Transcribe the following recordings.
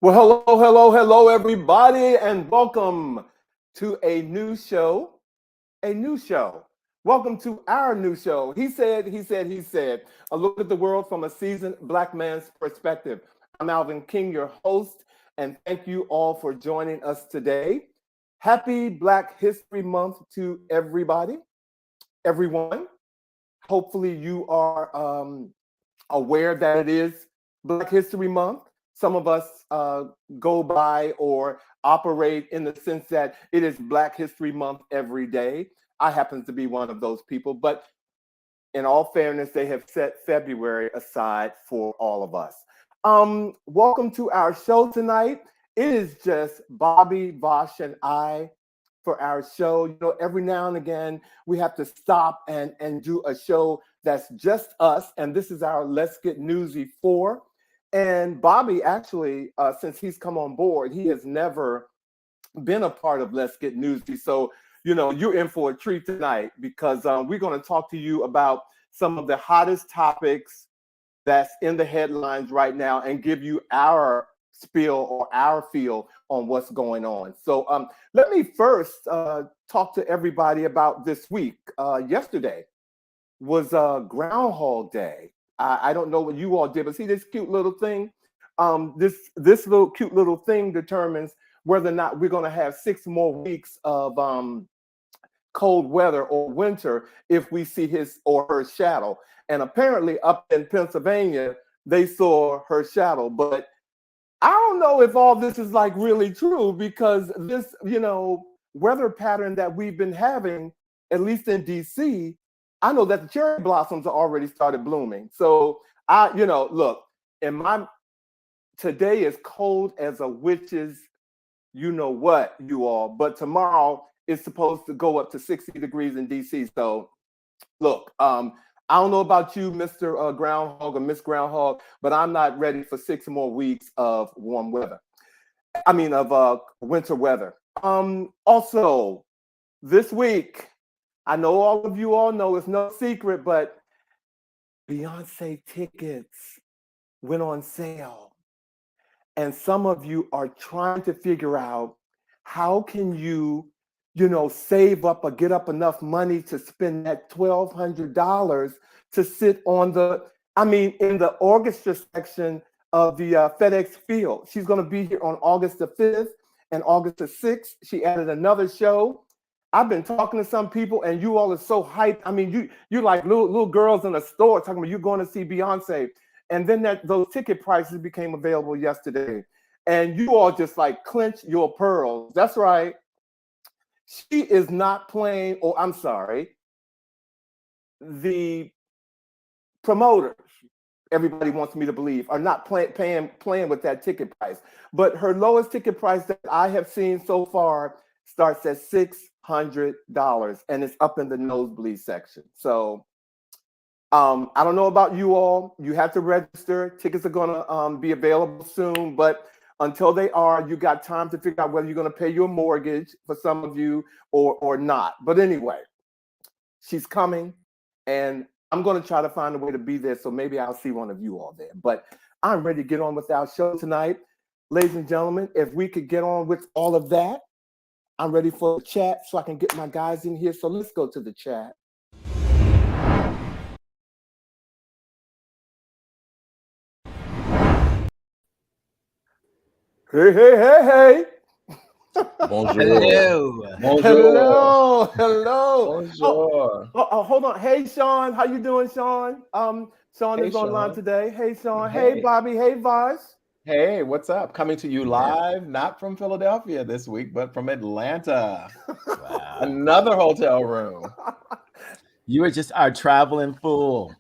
Well, hello, everybody, and welcome to a new show. A new show. Welcome to our new show. He said. A look at the world from a seasoned black man's perspective. I'm Alvin King, your host, and thank you all for joining us today. Happy Black History Month to everybody, everyone. Hopefully, you are aware that it is Black History Month. Some of us go by or operate in the sense that it is Black History Month every day. I happen to be one of those people, but in all fairness, they have set February aside for all of us. Welcome to our show tonight. It is just Bobby, Vash, and I for our show. You know, every now and again, we have to stop and do a show that's just us. And this is our Let's Get Newsy IV. And Bobby, actually, since he's come on board, he has never been a part of Let's Get Newsy. So, you know, you're in for a treat tonight because we're going to talk to you about some of the hottest topics that's in the headlines right now and give you our spiel or our feel on what's going on. So let me first talk to everybody about this week. Yesterday was Groundhog Day. I don't know what you all did, but see this cute little thing. This little cute little thing determines whether or not we're going to have 6 more weeks of cold weather or winter if we see his or her shadow. And apparently up in Pennsylvania, they saw her shadow. But I don't know if all this is like really true because this, you know, weather pattern that we've been having, at least in DC, I know that the cherry blossoms are already started blooming. So look, today is cold as a witch's, you know what, you all, but tomorrow is supposed to go up to 60 degrees in DC. So look, I don't know about you, Mr. Groundhog or Miss Groundhog, but I'm not ready for 6 more weeks of warm weather. I mean, of winter weather. Also, this week, I know all of you all know it's no secret, but Beyonce tickets went on sale. And some of you are trying to figure out how can you, save up or get up enough money to spend that $1,200 to sit in the orchestra section of the FedEx Field. She's going to be here on August the 5th and August the 6th. She added another show. I've been talking to some people, and you all are so hyped. I mean, you like little girls in a store talking about you're going to see Beyonce. And then those ticket prices became available yesterday. And you all just like clench your pearls. That's right. She is not playing, or I'm sorry, the promoters, everybody wants me to believe, are not playing with that ticket price. But her lowest ticket price that I have seen so far starts at $600, and it's up in the nosebleed section. So I don't know about you all. You have to register. Tickets are going to be available soon, but until they are, you got time to figure out whether you're going to pay your mortgage for some of you or not. But anyway, she's coming, and I'm going to try to find a way to be there, so maybe I'll see one of you all there. But I'm ready to get on with our show tonight. Ladies and gentlemen, if we could get on with all of that, I'm ready for the chat so I can get my guys in here. So let's go to the chat. Hey. Bonjour. Hello. Bonjour. Oh, hold on. Hey, Sean. How you doing, Sean? Sean is online today. Hey, Sean. Hey, Bobby. Hey, Vash. Hey, what's up? Coming to you live, not from Philadelphia this week, but from Atlanta. Wow. Another hotel room. You are just our traveling fool.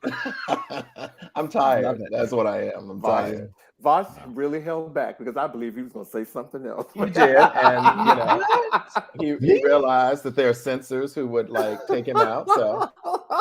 I'm tired. That's what I am. I'm tired. Vash really held back because I believe he was going to say something else. He did, and he realized that there are censors who would take him out. So,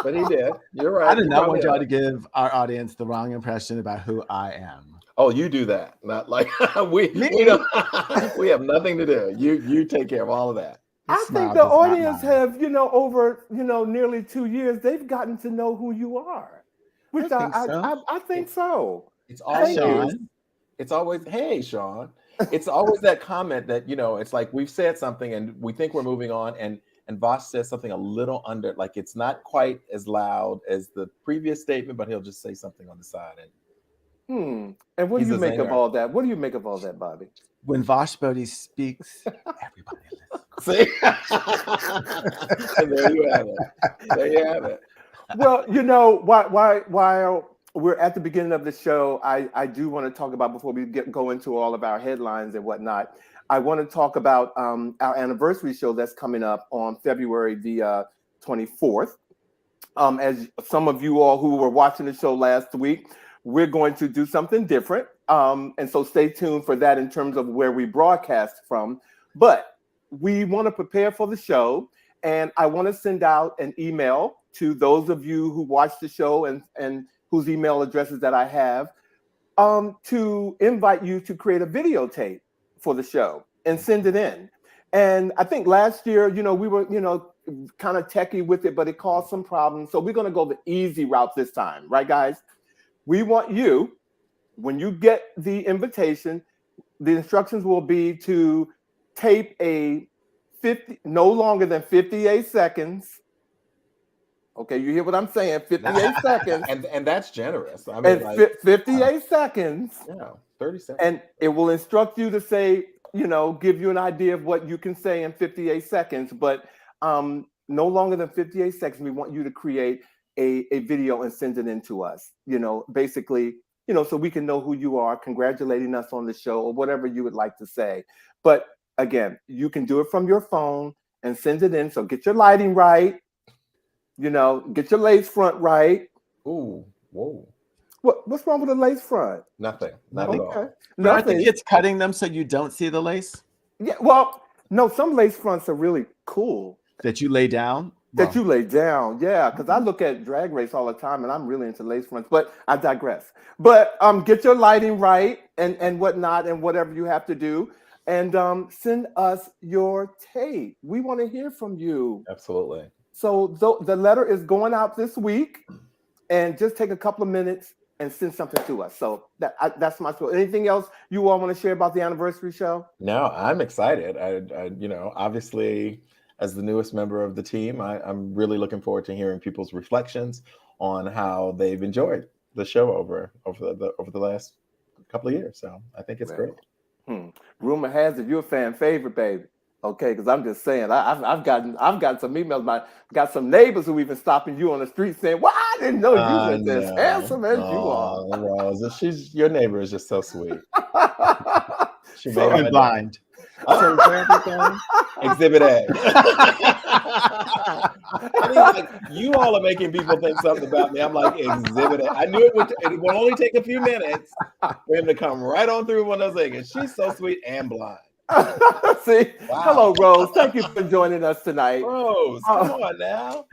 but he did. You're right. I did not want y'all to give our audience the wrong impression about who I am. Oh, you do that. Not like we don't. We have nothing to do. You take care of all of that. I think the audience have, over, nearly 2 years, they've gotten to know who you are. Which I think so. It's always Sean. It's always, hey, Sean. it's always that comment that, it's like we've said something and we think we're moving on, and Vash says something a little under, like it's not quite as loud as the previous statement, but he'll just say something on the side. And what do you make of all that? What do you make of all that, Bobby? When Vash Boddie speaks, everybody listens. See? And there you have it. There you have it. Well, while we're at the beginning of the show, I do want to talk about, before we go into all of our headlines and whatnot, I want to talk about our anniversary show that's coming up on February the 24th. As some of you all who were watching the show last week, we're going to do something different. And so stay tuned for that in terms of where we broadcast from. But we want to prepare for the show, and I want to send out an email to those of you who watch the show and whose email addresses that I have, to invite you to create a videotape for the show and send it in. And I think last year, we were, kind of techie with it, but it caused some problems. So we're going to go the easy route this time, right, guys? We want you, when you get the invitation, the instructions will be to tape no longer than 58 seconds. Okay, you hear what I'm saying? 58 seconds. And that's generous. I mean, 58 seconds. Yeah, 30 seconds. And it will instruct you to say, give you an idea of what you can say in 58 seconds. But no longer than 58 seconds, we want you to create a video and send it in to us. Basically, so we can know who you are, congratulating us on the show, or whatever you would like to say. But again, you can do it from your phone and send it in. So get your lighting right. Get your lace front right. Ooh, whoa. What's wrong with a lace front? Nothing. Not at all. I think it's cutting them so you don't see the lace. Yeah, well, no, some lace fronts are really cool. That you lay down? You lay down, yeah. Because I look at Drag Race all the time, and I'm really into lace fronts. But I digress. But get your lighting right and whatnot, and whatever you have to do. And send us your tape. We want to hear from you. Absolutely. So the letter is going out this week, and just take a couple of minutes and send something to us. So that's my story. Anything else you all want to share about the anniversary show? No, I'm excited. I obviously, as the newest member of the team, I'm really looking forward to hearing people's reflections on how they've enjoyed the show over the last couple of years. So I think it's great. Rumor has it you're a fan favorite, baby. Okay, because I'm just saying, I've gotten some emails. Got some neighbors who even stopping you on the street saying, "Well, I didn't know you was as handsome as you are." Well, your neighbor is just so sweet. She so made blind. Exhibit A. I mean, like, you all are making people think something about me. I'm like, Exhibit A. I knew it would only take a few minutes for him to come right on through one of those things. She's so sweet and blind. See, wow. Hello, Rose. Thank you for joining us tonight. Rose, come on now.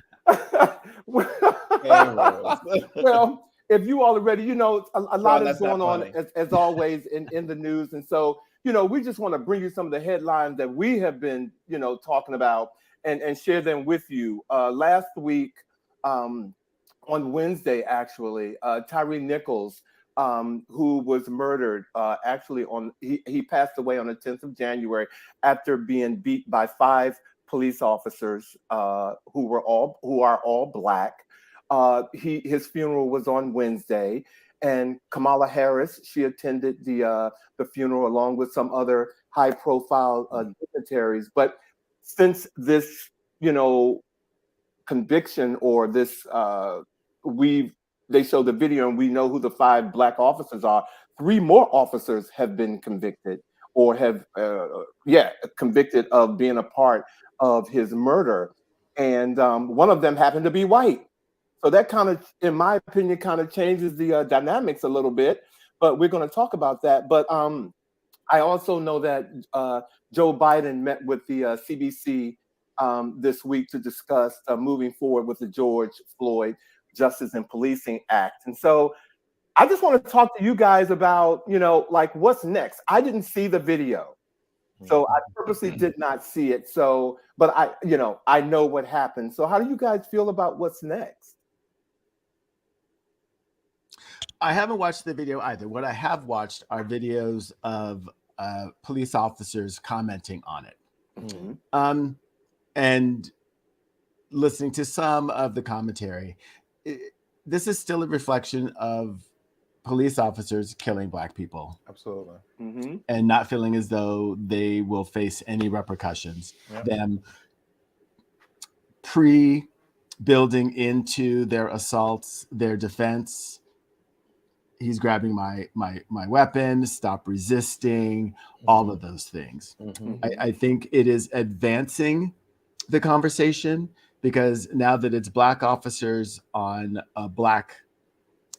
Well, if you all are ready, a lot is going on as always in the news, and so we just want to bring you some of the headlines that we have been talking about and share them with you. Last week, on Wednesday, actually, Tyree Nichols, who was murdered, he passed away on the 10th of January after being beat by 5 police officers who are all Black. His funeral was on Wednesday, and Kamala Harris, she attended the funeral along with some other high-profile dignitaries. But since this, conviction or this, they show the video and we know who the 5 Black officers are. 3 more officers have been convicted or have, convicted of being a part of his murder. And one of them happened to be white. So that kind of, in my opinion, kind of changes the dynamics a little bit. But we're going to talk about that. But I also know that Joe Biden met with the CBC this week to discuss moving forward with the George Floyd Justice and Policing Act. And so I just want to talk to you guys about, what's next. I didn't see the video, so I purposely did not see it. So, but I know what happened. So how do you guys feel about what's next? I haven't watched the video either. What I have watched are videos of police officers commenting on it. Mhm. And listening to some of the commentary, this is still a reflection of police officers killing Black people. Absolutely. Mhm. And not feeling as though they will face any repercussions. Yep. Them building into their assaults, their defense. He's grabbing my weapon, stop resisting, all of those things. I think it is advancing the conversation, because now that it's Black officers on a Black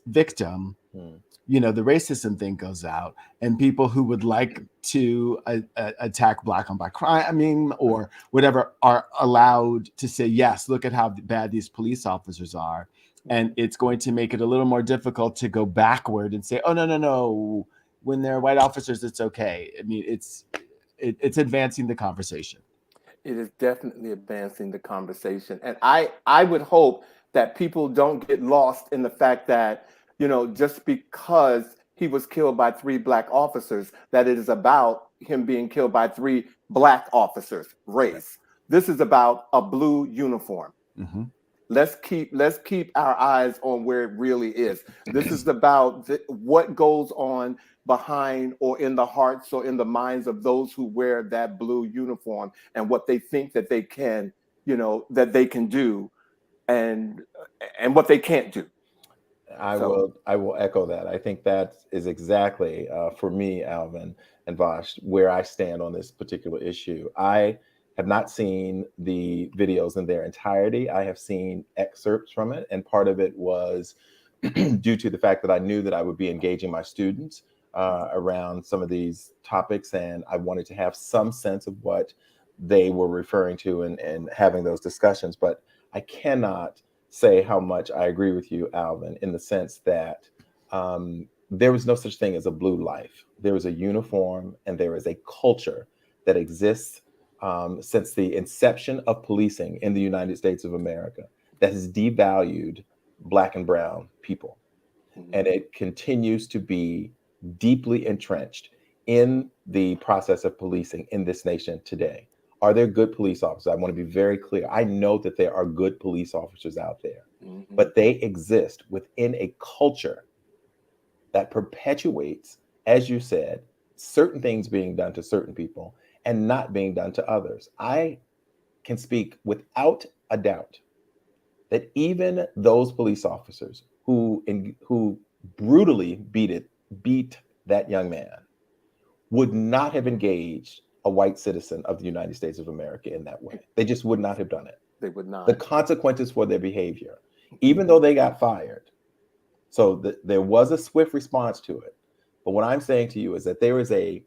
victim, the racism thing goes out, and people who would like to attack Black on Black crime, or whatever, are allowed to say, yes, look at how bad these police officers are. And it's going to make it a little more difficult to go backward and say, oh, no. When they're white officers, it's okay. It's advancing the conversation. It is definitely advancing the conversation. And I would hope that people don't get lost in the fact that, just because he was killed by 3 Black officers, that it is about him being killed by 3 Black officers, race. This is about a blue uniform. Mm-hmm. Let's keep our eyes on where it really is. This is about what goes on behind, or in the hearts or in the minds of those who wear that blue uniform, and what they think that they can, that they can do, and what they can't do. I will echo that. I think that is exactly, for me, Alvin and Vash, where I stand on this particular issue. I have not seen the videos in their entirety. I have seen excerpts from it, and part of it was due to the fact that I knew that I would be engaging my students around some of these topics, and I wanted to have some sense of what they were referring to and having those discussions. But I cannot say how much I agree with you, Alvin, in the sense that there was no such thing as a blue life. There is a uniform, and there is a culture that exists since the inception of policing in the United States of America that has devalued Black and brown people. And it continues to be deeply entrenched in the process of policing in this nation today. Are there good police officers? I want to be very clear. I know that there are good police officers out there, but they exist within a culture that perpetuates, as you said, certain things being done to certain people and not being done to others. I can speak without a doubt that even those police officers who brutally beat that young man would not have engaged a white citizen of the United States of America in that way. They just would not have done it. They would not. The consequences for their behavior, even though they got fired. So there was a swift response to it. But what I'm saying to you is that there is a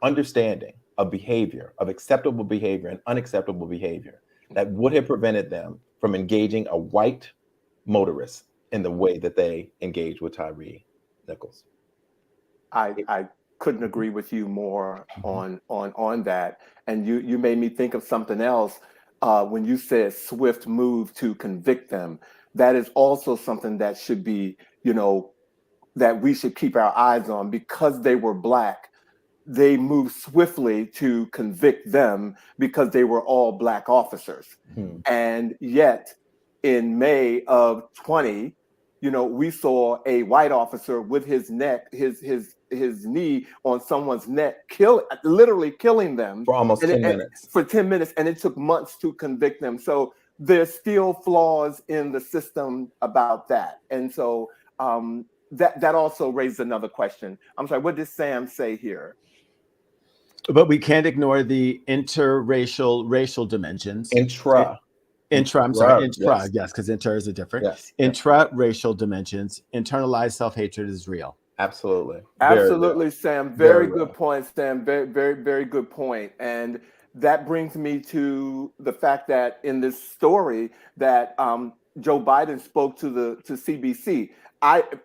understanding of behavior, of acceptable behavior and unacceptable behavior, that would have prevented them from engaging a white motorist in the way that they engaged with Tyree Nichols. I couldn't agree with you more on that. And you made me think of something else when you said swift move to convict them. That is also something that should be, that we should keep our eyes on, because they were Black. They moved swiftly to convict them because they were all Black officers. And yet in May of 20, we saw a white officer with his knee on someone's neck, literally killing them for almost 10 minutes. For 10 minutes, and it took months to convict them. So there's still flaws in the system about that. And so that also raised another question. I'm sorry, what did Sam say here? But we can't ignore the racial dimensions. Intra, yes, because inter is a different. Yes. Intra-racial dimensions. Internalized self-hatred is real. Absolutely. Absolutely, Sam. Very good point, Sam. Very, very, very good point. And that brings me to the fact that in this story that Joe Biden spoke to CBC.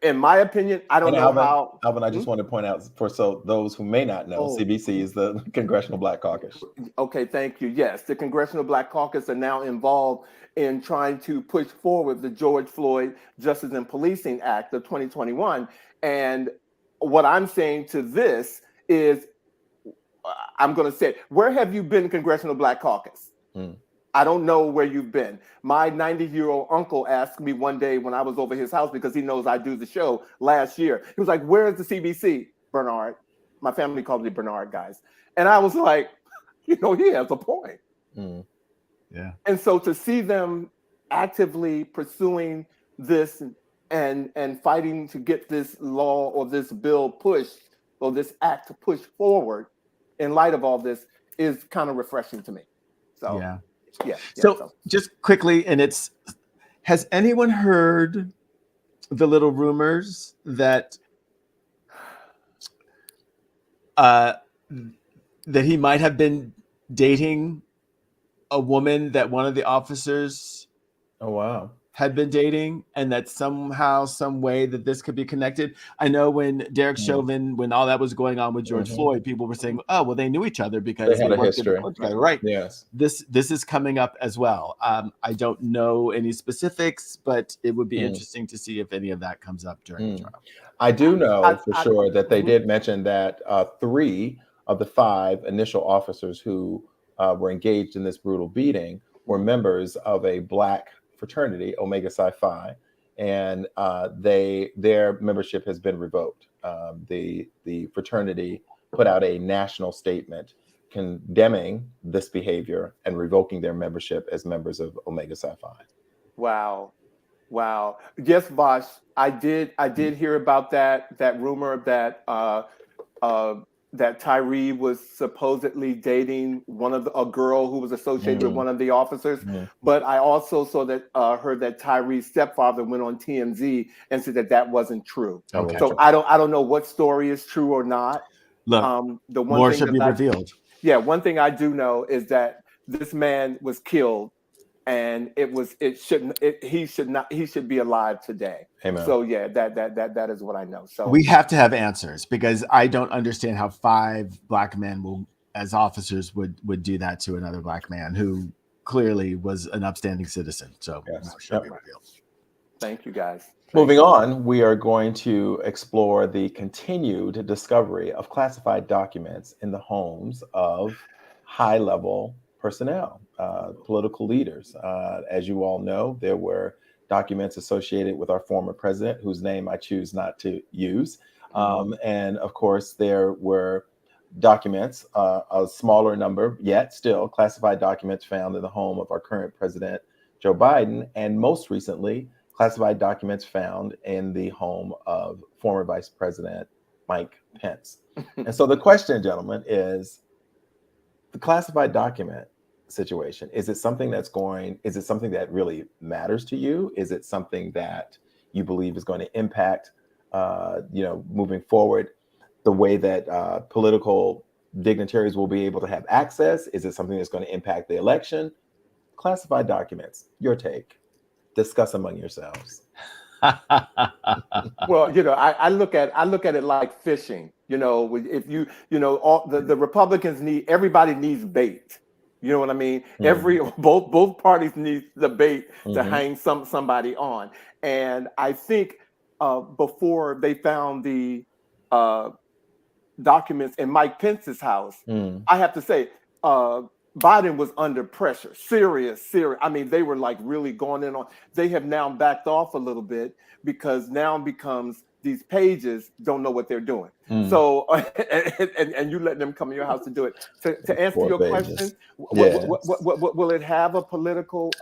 In my opinion, I don't know how. Alvin, I just want to point out for those who may not know, CBC is the Congressional Black Caucus. Okay, thank you. Yes, the Congressional Black Caucus are now involved in trying to push forward the George Floyd Justice and Policing Act of 2021. And what I'm saying to this is, I'm going to say, where have you been, Congressional Black Caucus? I don't know where you've been. My 90-year-old uncle asked me one day when I was over his house, because he knows I do the show, last year. He was like, where is the CBC, Bernard? My family calls me Bernard, guys. And I was like, he has a point. Yeah. And so to see them actively pursuing this and fighting to get this law or this bill pushed, or this act pushed forward in light of all this, is kind of refreshing to me. So yeah. So just quickly, and has anyone heard the little rumors that that he might have been dating a woman that one of the officers had been dating, and that somehow, some way that this could be connected? I know when Derek Chauvin, when all that was going on with George Floyd, people were saying, oh, well, they knew each other because they had a worked history. Together. Right. Yes. This is coming up as well. I don't know any specifics, but it would be interesting to see if any of that comes up during the trial. I do know for sure that they did mention that 3 of the 5 initial officers who were engaged in this brutal beating were members of a Black fraternity, Omega Psi Phi, and their membership has been revoked. The fraternity put out a national statement condemning this behavior and revoking their membership as members of Omega Psi Phi. Wow. Yes, Vash, I did hear about that rumor that that Tyree was supposedly dating a girl who was associated with one of the officers. But I also saw that heard that Tyree's stepfather went on TMZ and said that wasn't true. Okay. So I don't know what story is true or not. Look, the one more thing should be revealed. Yeah, one thing I do know is that this man was killed, and he should be alive today. Amen. So yeah, that is what I know. So we have to have answers, because I don't understand how 5 Black men as officers would do that to another Black man who clearly was an upstanding citizen. So more should be revealed. Thank you, guys. Moving on, we are going to explore the continued discovery of classified documents in the homes of high-level personnel, political leaders. As you all know, there were documents associated with our former president, whose name I choose not to use. And of course, there were documents, a smaller number, yet still classified documents found in the home of our current president, Joe Biden, and most recently, classified documents found in the home of former Vice President Mike Pence. And so the question, gentlemen, is the classified document situation. Is it something that really matters to you? Is it something that you believe is going to impact, moving forward, the way that political dignitaries will be able to have access? Is it something that's going to impact the election? Classified documents, your take. Discuss among yourselves. Well, I look at it like fishing. If all the Republicans everybody needs bait. You know what I mean? Both parties need the bait to hang somebody on. And I think before they found the documents in Mike Pence's house, I have to say, Biden was under pressure, serious. I mean, they were like really going in on. They have now backed off a little bit, because now becomes these pages don't know what they're doing. So and you let them come to your house to do it. To answer your question, will it have a political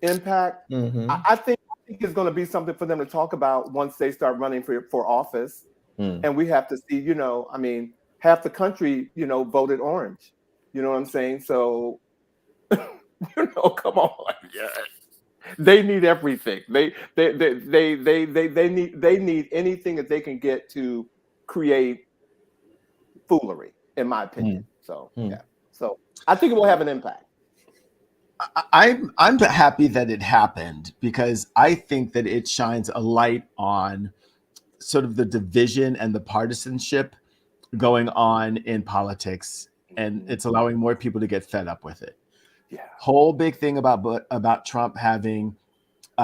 impact? I think it's going to be something for them to talk about once they start running for office. And we have to see, I mean, half the country, voted orange. You know what I'm saying? So, come on. Yeah. They need everything. They need anything that they can get to create foolery, in my opinion. So yeah. So I think it will have an impact. I'm happy that it happened, because I think that it shines a light on sort of the division and the partisanship going on in politics, and it's allowing more people to get fed up with it. Yeah. Whole big thing about Trump having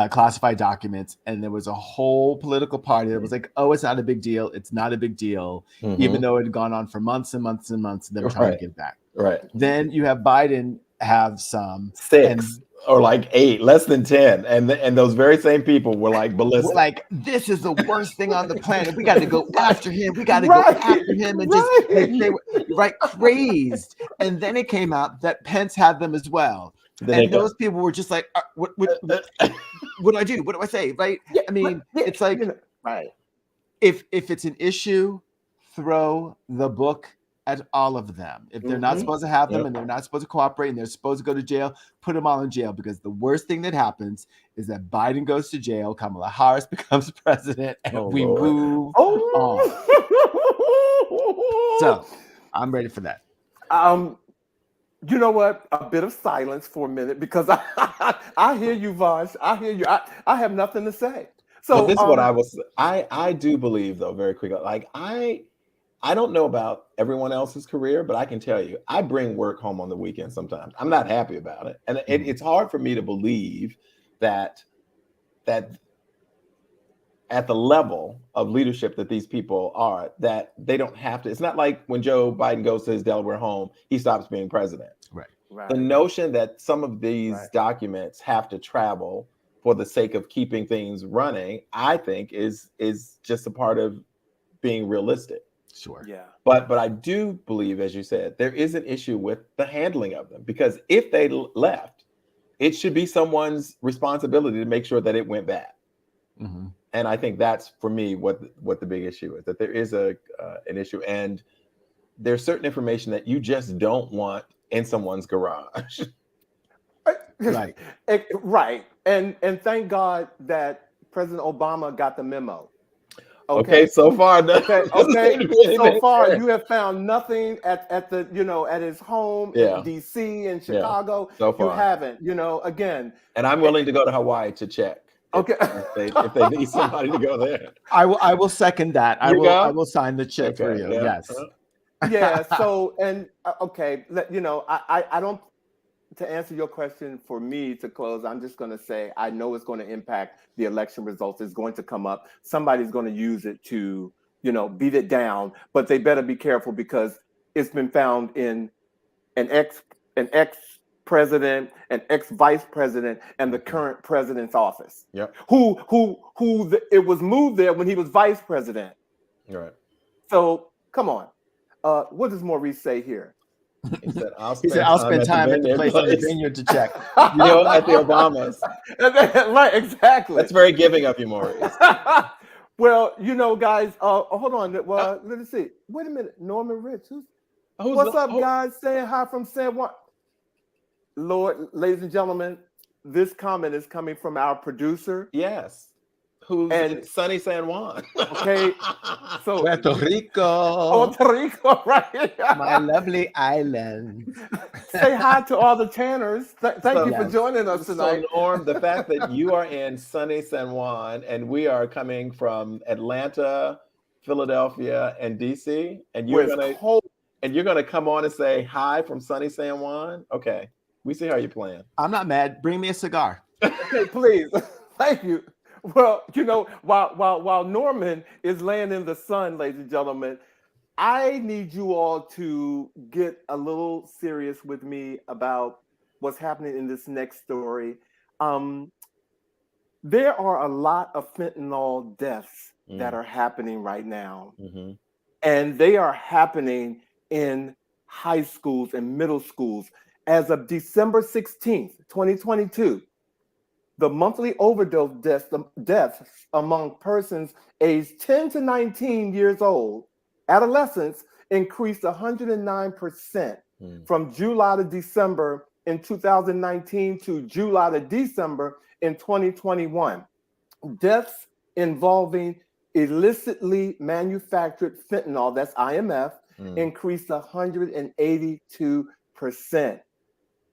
classified documents, and there was a whole political party that was like, "Oh, it's not a big deal. It's not a big deal," even though it had gone on for months and months and months, and they were trying to get it back. Right. Then you have Biden have some 6 or like 8, less than 10, and those very same people were like ballistic. Like, this is the worst thing on the planet. We got to go after him. We got to go after him, and just like, they were crazed. And then it came out that Pence had them as well. And those people were just like, what do I do? What do I say? Right? Yeah, I mean, it's like, if it's an issue, throw the book at all of them. If they're not supposed to have them and they're not supposed to cooperate and they're supposed to go to jail, put them all in jail, because the worst thing that happens is that Biden goes to jail, Kamala Harris becomes president, and we move on. So I'm ready for that. You know what? A bit of silence for a minute, because I hear you, Vash. I hear you. I have nothing to say. So but this is what I do believe, though, very quickly. Like I don't know about everyone else's career, but I can tell you, I bring work home on the weekend sometimes. I'm not happy about it. And it's hard for me to believe that at the level of leadership that these people are, that they don't have to. It's not like when Joe Biden goes to his Delaware home, he stops being president. Right. The notion that some of these documents have to travel for the sake of keeping things running, I think is just a part of being realistic. Sure. Yeah. But I do believe, as you said, there is an issue with the handling of them, because if they left, it should be someone's responsibility to make sure that it went back. And I think that's, for me, what the big issue is, that there is an issue, and there's certain information that you just don't want in someone's garage. Right. Right. And thank God that President Obama got the memo. Okay, so far. So far, you have found nothing at the, at his home in DC and Chicago. So far. You haven't, again. And I'm willing to go to Hawaii to check. Okay. If they need somebody to go there. I will second that. I will sign the check for you. Yeah. Yes. Yeah. So, and okay, I don't, to answer your question, for me to close, I'm just going to say, I know it's going to impact the election results. It's going to come up. Somebody's going to use it to, beat it down, but they better be careful, because it's been found in an ex-president, an ex-vice president, and the current president's office. Yep. It was moved there when he was vice president. Right. So come on. What does Maurice say here? He said, I'll spend time at the place in the vineyard to check. At the Obamas. Right, exactly. That's very giving of you, Maurice. Well, guys, hold on. Well, let's see. Wait a minute. Norman Rich. What's up, guys? Saying hi from San Juan. Lord, ladies and gentlemen, this comment is coming from our producer. Yes. Who's in sunny San Juan. Okay. So Puerto Rico, right? My lovely island. Say hi to all the Tanners. Thank you for joining us tonight. So, Norm, the fact that you are in sunny San Juan and we are coming from Atlanta, Philadelphia, and DC, and you're gonna come on and say hi from sunny San Juan. Okay, we see how you're playing. I'm not mad. Bring me a cigar. Okay, please. Thank you. Well, while Norman is laying in the sun, ladies and gentlemen, I need you all to get a little serious with me about what's happening in this next story. There are a lot of fentanyl deaths that are happening right now. And they are happening in high schools and middle schools. As of December 16th, 2022, the monthly overdose deaths among persons aged 10 to 19 years old, adolescents, increased 109% from July to December in 2019 to July to December in 2021. Deaths involving illicitly manufactured fentanyl, that's IMF, increased 182%.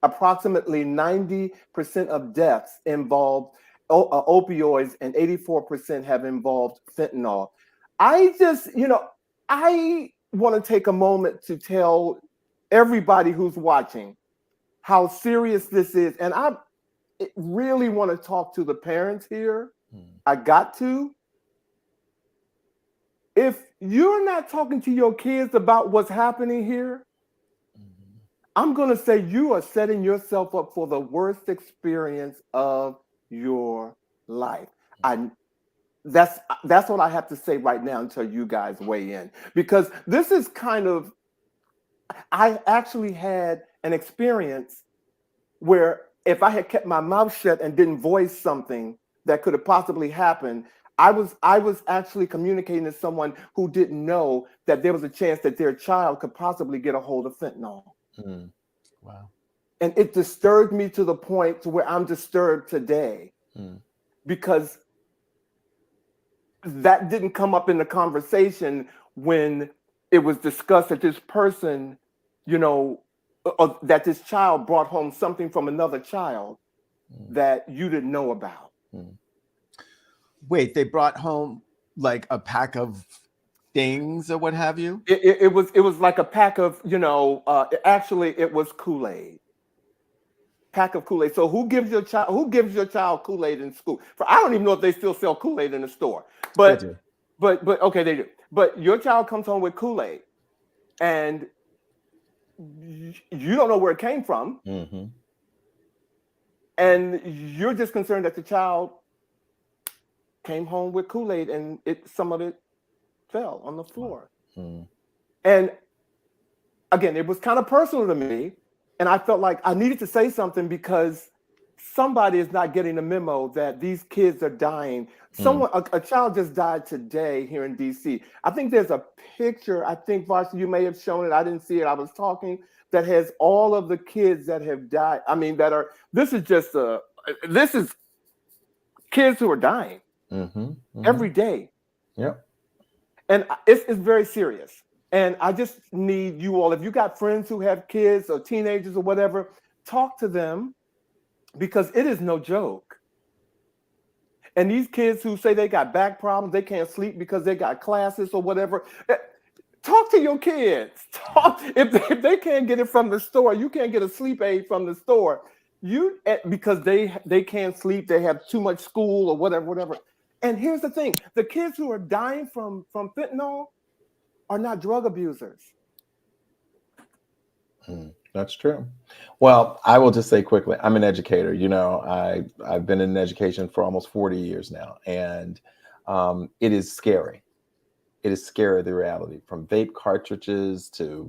Approximately 90% of deaths involved opioids, and 84% have involved fentanyl. I want to take a moment to tell everybody who's watching how serious this is. And really want to talk to the parents here. Mm. I got to. If you're not talking to your kids about what's happening here, I'm going to say you are setting yourself up for the worst experience of your life. That's what I have to say right now until you guys weigh in, because this is kind of, I actually had an experience where if I had kept my mouth shut and didn't voice something that could have possibly happened, I was actually communicating to someone who didn't know that there was a chance that their child could possibly get a hold of fentanyl. Mm. Wow. And it disturbed me to the point to where I'm disturbed today, because that didn't come up in the conversation when it was discussed that this person, that this child brought home something from another child that you didn't know about. Wait, they brought home like a pack of things or what have you? It was like a pack of, actually it was Kool-Aid. Pack of Kool-Aid. So who gives your child Kool-Aid in school? I don't even know if they still sell Kool-Aid in the store. But They do. but okay, they do. But your child comes home with Kool-Aid, and you don't know where it came from, and you're just concerned that the child came home with Kool-Aid and some of it fell on the floor. And again, it was kind of personal to me, and I felt like I needed to say something because somebody is not getting the memo that these kids are dying. A child just died today here in DC. I think there's a picture, I think, Vash, you may have shown it. I didn't see it. I was talking, that has all of the kids that have died. I mean, this is kids who are dying every day. Yep. And it's very serious. And I just need you all, if you got friends who have kids or teenagers or whatever, talk to them, because it is no joke. And these kids who say they got back problems, they can't sleep because they got classes or whatever, talk to your kids. If they can't get it from the store, you can't get a sleep aid from the store. Because they can't sleep, they have too much school or whatever. And here's the thing: the kids who are dying from fentanyl are not drug abusers. That's true. Well, I will just say quickly, I'm an educator. I've been in education for almost 40 years now, and it is scary. It is scary, the reality, from vape cartridges to,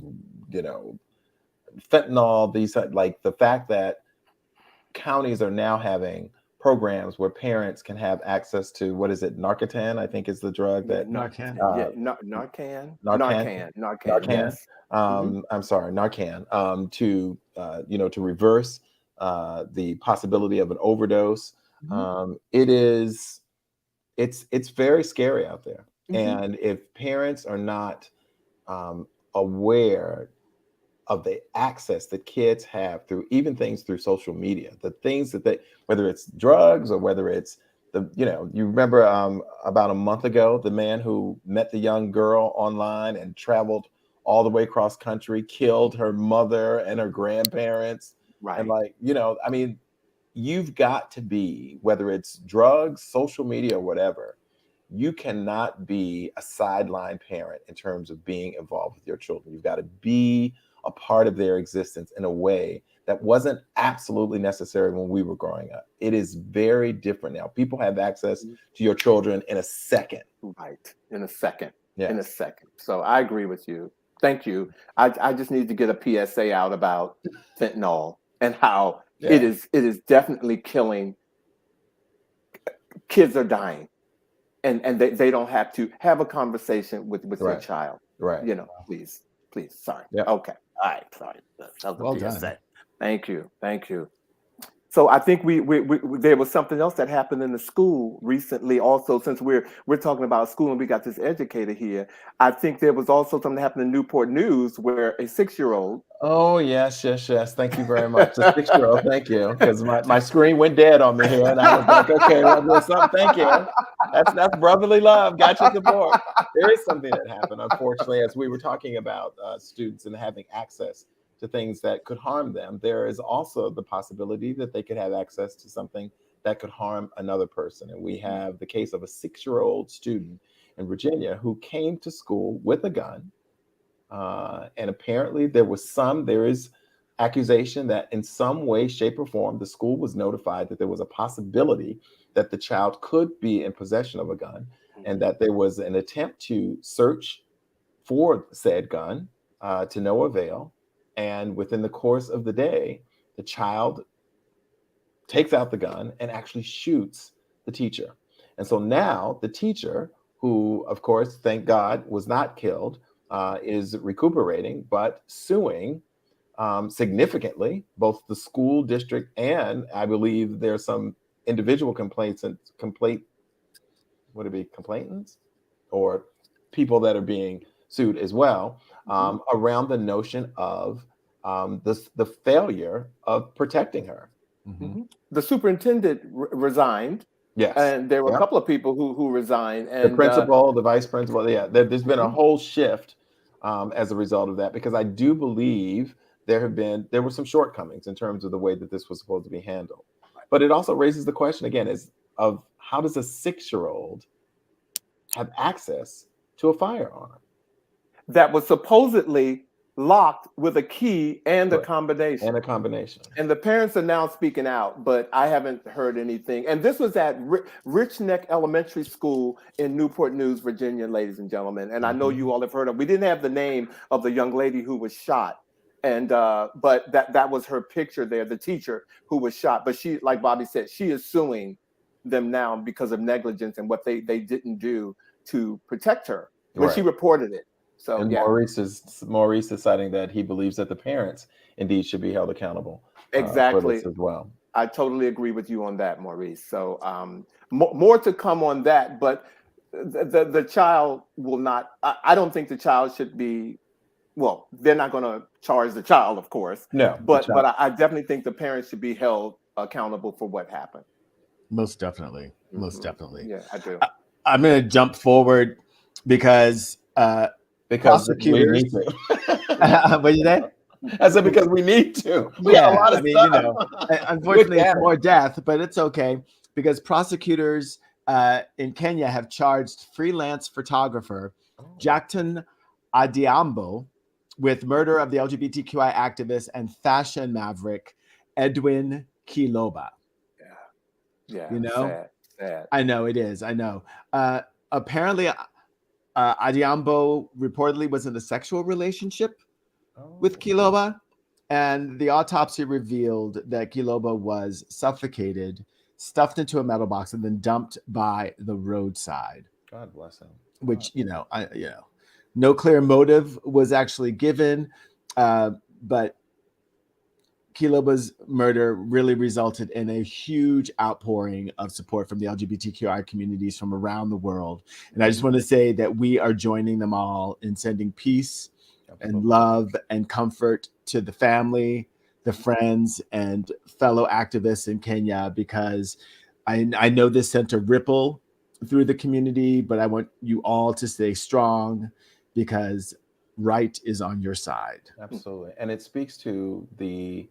fentanyl, the fact that counties are now having programs where parents can have access to, what is it, Narcotan, I think is the drug that Narcan. Narcan. Yes. I'm sorry, Narcan, to reverse the possibility of an overdose. It's very scary out there. And if parents are not aware of the access that kids have through through social media, the things that whether it's drugs or whether it's you remember about a month ago, the man who met the young girl online and traveled all the way across country, killed her mother and her grandparents. Right. And you've got to be, whether it's drugs, social media, or whatever, you cannot be a sideline parent in terms of being involved with your children. You've got to be a part of their existence in a way that wasn't absolutely necessary when we were growing up. It is very different now. People have access to your children in a second. Right. In a second. Yes. In a second. So I agree with you. Thank you. I just need to get a PSA out about fentanyl and how it is definitely killing. Kids are dying. And they don't have to have a conversation with their child. Right. Please. Sorry. Yep. Okay. All right. Sorry. That was Well a PSA. done. Thank you. So I think we there was something else that happened in the school recently also, since we're talking about school and we got this educator here. I think there was also something that happened in Newport News where a 6-year-old. Oh, yes. Thank you very much. The 6-year-old, thank you. Because my screen went dead on me here. And I was like, okay, well, there's something. Thank you. That's brotherly love. Got your support. There is something that happened, unfortunately, as we were talking about students and having access to things that could harm them, there is also the possibility that they could have access to something that could harm another person. And we have the case of a 6-year-old student in Virginia who came to school with a gun. And apparently there is accusation that in some way, shape, or form, the school was notified that there was a possibility that the child could be in possession of a gun, and that there was an attempt to search for said gun to no avail. And within the course of the day, the child takes out the gun and actually shoots the teacher. And so now the teacher, who, of course, thank God, was not killed, is recuperating, but suing significantly both the school district, and I believe there's some individual complaints and complainants or people that are being sued as well, around the notion of the failure of protecting her. The superintendent resigned. Yes. And there were a couple of people who resigned. And the principal, the vice principal, there's been a whole shift as a result of that, because I do believe there were some shortcomings in terms of the way that this was supposed to be handled. But it also raises the question again of how does a 6-year-old have access to a firearm that was supposedly locked with a key and a combination. And the parents are now speaking out, but I haven't heard anything. And this was at Rich Neck Elementary School in Newport News, Virginia, ladies and gentlemen. And I know you all have heard of. We didn't have the name of the young lady who was shot, and but that was her picture there, the teacher who was shot. But she, like Bobby said, she is suing them now because of negligence and what they didn't do to protect her when she reported it. So, and Maurice is citing that he believes that the parents indeed should be held accountable. Exactly. For this as well. I totally agree with you on that, Maurice. So more to come on that, but the child will not, I don't think the child should be, well, they're not going to charge the child, of course. No. But I definitely think the parents should be held accountable for what happened. Most definitely. Most definitely. Yeah, I do. I'm going to jump forward because prosecutors. We need to. What you say? I said because we need to. Unfortunately, it's more death, but it's okay because prosecutors in Kenya have charged freelance photographer Jackton Adiambo with murder of the LGBTQI activist and fashion maverick Edwin Kiloba. Yeah. Sad. I know it is. I know. Apparently, Adiambo reportedly was in a sexual relationship with Kiloba, and the autopsy revealed that Kiloba was suffocated, stuffed into a metal box, and then dumped by the roadside. God bless him. Which no clear motive was actually given, but Kiloba's murder really resulted in a huge outpouring of support from the LGBTQI communities from around the world. And I just want to say that we are joining them all in sending peace and love and comfort to the family, the friends, and fellow activists in Kenya, because I know this sent a ripple through the community, but I want you all to stay strong because right is on your side. Absolutely. And it speaks to the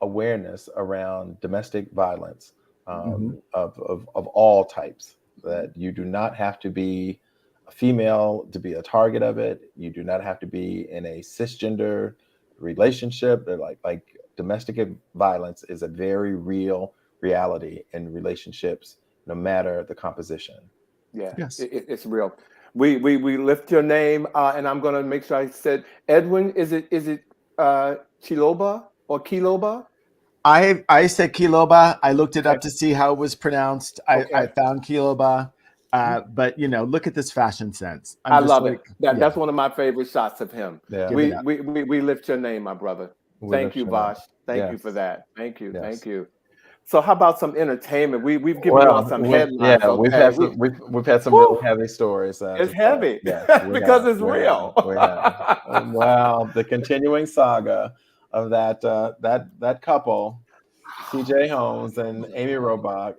awareness around domestic violence of all types, that you do not have to be a female to be a target of it. You do not have to be in a cisgender relationship. Like domestic violence is a very real reality in relationships, no matter the composition. Yeah, yes. It's real. We lift your name, and I'm going to make sure I said Edwin. Is it Chiloba or Kiloba? I said Kiloba. I looked it up to see how it was pronounced. I found Kiloba. But look at this fashion sense. I love it. That's one of my favorite shots of him. Yeah. We lift your name, my brother. Thank you, Vash. Thank you for that. Thank you. Thank you. So how about some entertainment? We've given you all some headlines. Yeah, we've had some really heavy stories. It's heavy because it's real. Wow, the continuing saga of that couple, TJ Holmes and Amy Robach.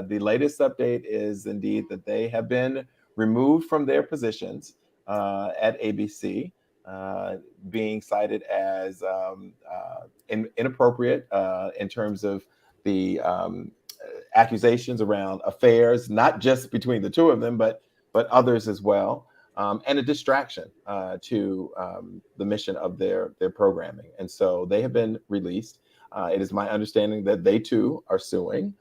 The latest update is indeed that they have been removed from their positions at ABC. being cited as inappropriate in terms of the accusations around affairs, not just between the two of them, but others as well, and a distraction to the mission of their programming. And so they have been released. It is my understanding that they too are suing.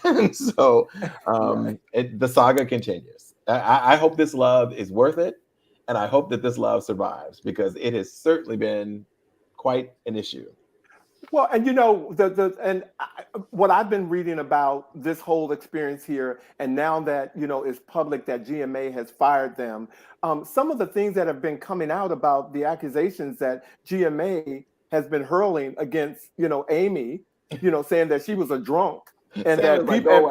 And so the saga continues. I hope this love is worth it. And I hope that this love survives, because it has certainly been quite an issue. Well, and what I've been reading about this whole experience here, and now that it's public that GMA has fired them, some of the things that have been coming out about the accusations that GMA has been hurling against Amy, saying that she was a drunk, and that people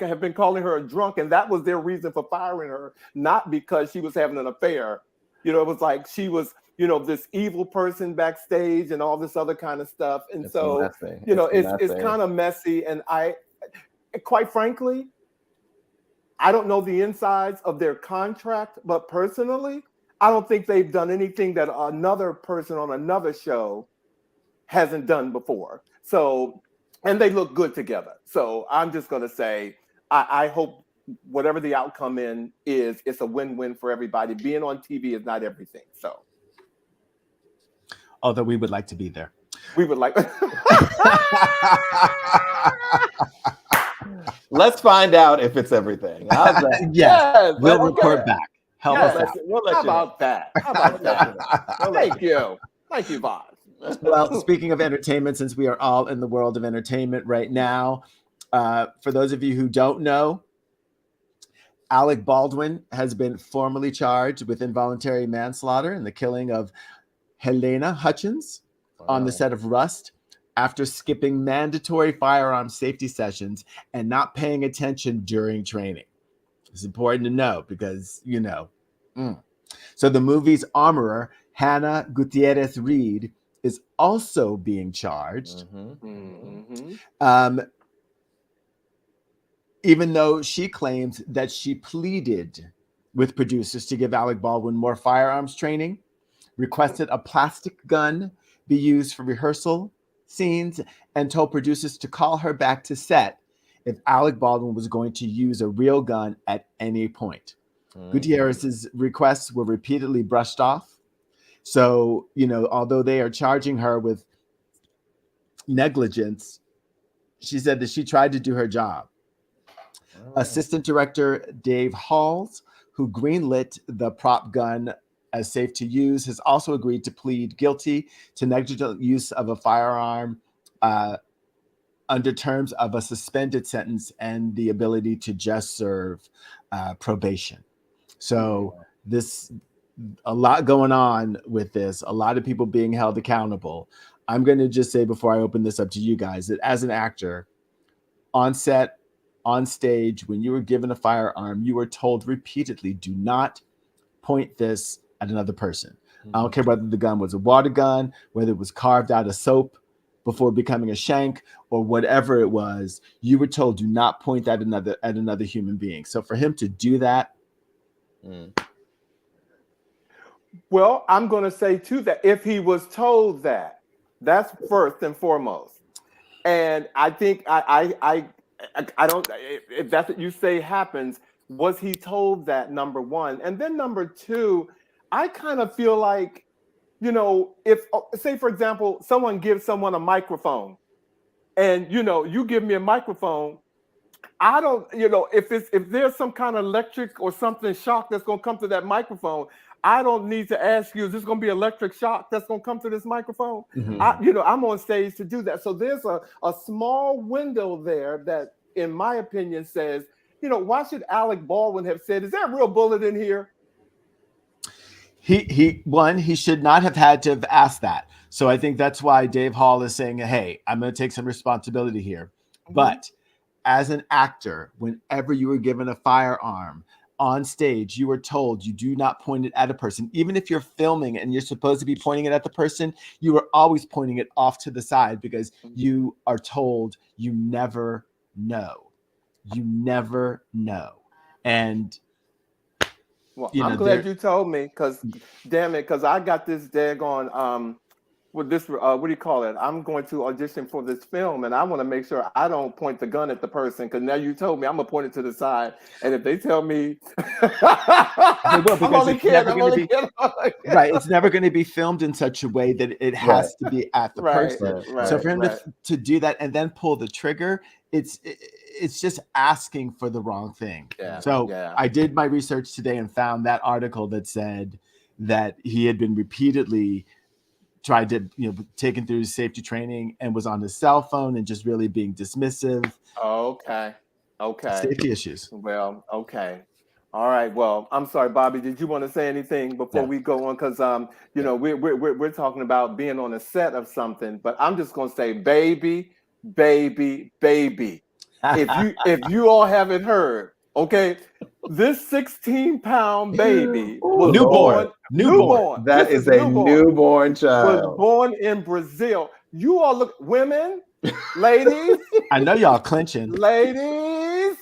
have been calling her a drunk, and that was their reason for firing her, not because she was having an affair. It was like she was this evil person backstage and all this other kind of stuff. And it's kind of messy. And quite frankly, I don't know the insides of their contract, but personally, I don't think they've done anything that another person on another show hasn't done before. So, and they look good together. So I'm just going to say, I hope whatever the outcome is, it's a win-win for everybody. Being on TV is not everything. So. Although we would like to be there. We would like. Let's find out if it's everything. How's that? Yes, we'll report back. Help us out. How about that? How about that? Thank you. Thank you, Vash. Well, speaking of entertainment, since we are all in the world of entertainment right now, for those of you who don't know, Alec Baldwin has been formally charged with involuntary manslaughter in the killing of Helena Hutchins on the set of Rust after skipping mandatory firearm safety sessions and not paying attention during training. It's important to know because, So the movie's armorer, Hannah Gutierrez Reed, is also being charged. Even though she claims that she pleaded with producers to give Alec Baldwin more firearms training, requested a plastic gun be used for rehearsal scenes, and told producers to call her back to set if Alec Baldwin was going to use a real gun at any point. Gutierrez's requests were repeatedly brushed off. So, although they are charging her with negligence, she said that she tried to do her job. Assistant director Dave Halls, who greenlit the prop gun as safe to use, has also agreed to plead guilty to negligent use of a firearm under terms of a suspended sentence and the ability to just serve probation. So a lot going on with this, a lot of people being held accountable. I'm going to just say before I open this up to you guys that as an actor, on set, on stage, when you were given a firearm, you were told repeatedly, do not point this at another person. I don't care whether the gun was a water gun, whether it was carved out of soap before becoming a shank, or whatever it was. You were told, do not point that at another human being. So for him to do that. Well, I'm going to say too that if he was told that, that's first and foremost. And I think I don't, if that's what you say happens, was he told that, number one? And then number two, I kind of feel like, if, say, for example, someone gives someone a microphone and, you give me a microphone, I don't, if there's some kind of electric or something shock that's going to come to that microphone, I don't need to ask you, is this going to be electric shock that's going to come to this microphone? I'm on stage to do that. So there's a small window there that, in my opinion, says, why should Alec Baldwin have said, is there a real bullet in here? He should not have had to have asked that. So I think that's why Dave Hall is saying, hey, I'm going to take some responsibility here. But as an actor, whenever you were given a firearm on stage, you were told you do not point it at a person. Even if you're filming and you're supposed to be pointing it at the person, you are always pointing it off to the side because you are told you never know. You never know. And Well, You I'm know, glad you told me, because damn it, because I got this daggone with this what do you call it? I'm going to audition for this film, and I want to make sure I don't point the gun at the person, because now you told me I'm gonna point it to the side, and if they tell me, they will, I'm only kidding. I'm only kidding. Right, it's never going to be filmed in such a way that it has to be at the person. So for him to do that and then pull the trigger, it's just asking for the wrong thing. So I did my research today and found that article that said that he had been repeatedly tried to, taken through safety training and was on his cell phone and just really being dismissive. Okay. Safety issues. Well, okay. All right. Well, I'm sorry, Bobby. Did you want to say anything before we go on? Because we're talking about being on a set of something, but I'm just gonna say, baby. If you all haven't heard, okay, this 16-pound baby was newborn. That is a newborn child. Was born in Brazil. You all look, women, ladies. I know y'all clenching. Ladies,